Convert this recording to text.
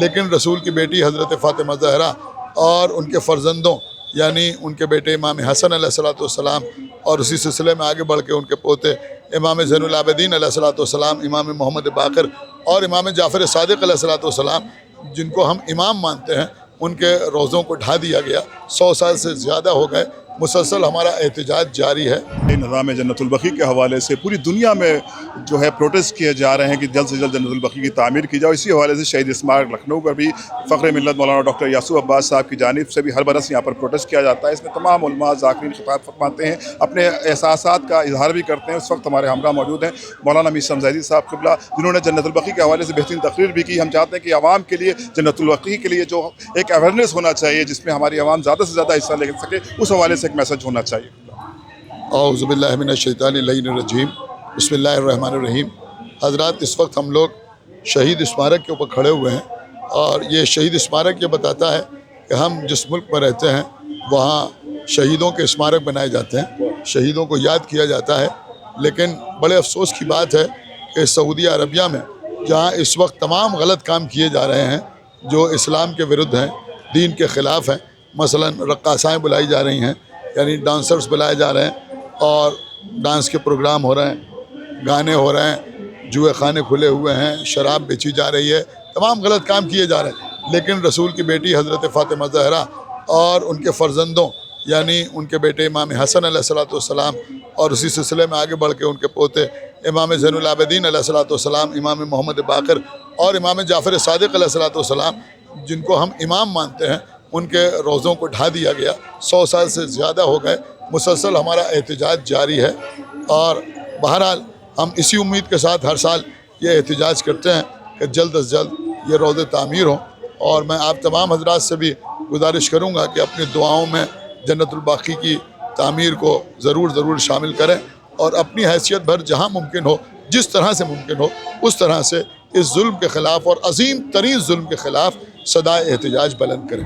لیکن رسول کی بیٹی حضرت فاطمہ زہرا اور ان کے فرزندوں یعنی ان کے بیٹے امام حسن علیہ الصلوۃ والسلام اور اسی سلسلے میں آگے بڑھ کے ان کے پوتے امام زین العابدین علیہ الصلوۃ والسلام، امام محمد باقر اور امام جعفر صادق علیہ الصلوۃ والسلام، جن کو ہم امام مانتے ہیں، ان کے روضوں کو ڈھا دیا گیا۔ 100 سال سے زیادہ ہو گئے، مسلسل ہمارا احتجاج جاری ہے۔ نظام جنت البقیع کے حوالے سے پوری دنیا میں جو ہے پروٹیسٹ کیے جا رہے ہیں کہ جلد سے جلد جنت البقیع کی تعمیر کی جائے۔ اسی حوالے سے شہید اسمارک لکھنؤ پر بھی فخر ملت مولانا ڈاکٹر یاسو عباس صاحب کی جانب سے بھی ہر برس یہاں پر پروٹیسٹ کیا جاتا ہے۔ اس میں تمام علماء ذاکرین خطاب فرماتے ہیں، اپنے احساسات کا اظہار بھی کرتے ہیں۔ اس وقت ہمارے ہمراہ موجود ہیں مولانا میر شمس صاحب قبلہ، جنہوں نے جنت البقیع کے حوالے سے بہترین تقریر بھی کی۔ ہم چاہتے ہیں کہ عوام کے لیے جنت البقیع کے لیے جو ایک اویئرنیس ہونا چاہیے، جس میں ہماری عوام زیادہ سے زیادہ حصہ لے سکے، اس حوالے سے ایک میسج ہونا چاہیے۔ اعوذ باللہ من الشیطان اللعین الرجیم، بسم اللہ الرحمن الرحیم۔ حضرات، اس وقت ہم لوگ شہید اسمارک کے اوپر کھڑے ہوئے ہیں، اور یہ شہید اسمارک یہ بتاتا ہے کہ ہم جس ملک میں رہتے ہیں وہاں شہیدوں کے اسمارک بنائے جاتے ہیں، شہیدوں کو یاد کیا جاتا ہے۔ لیکن بڑے افسوس کی بات ہے کہ سعودی عربیہ میں جہاں اس وقت تمام غلط کام کیے جا رہے ہیں جو اسلام کے ورد ہیں، دین کے خلاف ہیں، مثلا رقاصائیں بلائی جا رہی ہیں، یعنی ڈانسرز بلائے جا رہے ہیں اور ڈانس کے پروگرام ہو رہے ہیں، گانے ہو رہے ہیں، جوئے خانے کھلے ہوئے ہیں، شراب بیچی جا رہی ہے، تمام غلط کام کیے جا رہے ہیں۔ لیکن رسول کی بیٹی حضرت فاطمہ زہرا اور ان کے فرزندوں یعنی ان کے بیٹے امام حسن علیہ الصلوۃ والسلام اور اسی سلسلے میں آگے بڑھ کے ان کے پوتے امام زین العابدین علیہ الصلوۃ والسلام، امام محمد باقر اور امام جعفر صادق علیہ الصلوۃ والسلام، جن کو ہم امام مانتے ہیں، ان کے روضوں کو ڈھا دیا گیا۔ 100 سال سے زیادہ ہو گئے، مسلسل ہمارا احتجاج جاری ہے، اور بہرحال ہم اسی امید کے ساتھ ہر سال یہ احتجاج کرتے ہیں کہ جلد از جلد یہ روضے تعمیر ہوں۔ اور میں آپ تمام حضرات سے بھی گزارش کروں گا کہ اپنی دعاؤں میں جنت البقیع کی تعمیر کو ضرور شامل کریں، اور اپنی حیثیت بھر جہاں ممکن ہو، جس طرح سے ممکن ہو، اس طرح سے اس ظلم کے خلاف اور عظیم ترین ظلم کے خلاف صدائے احتجاج بلند کریں۔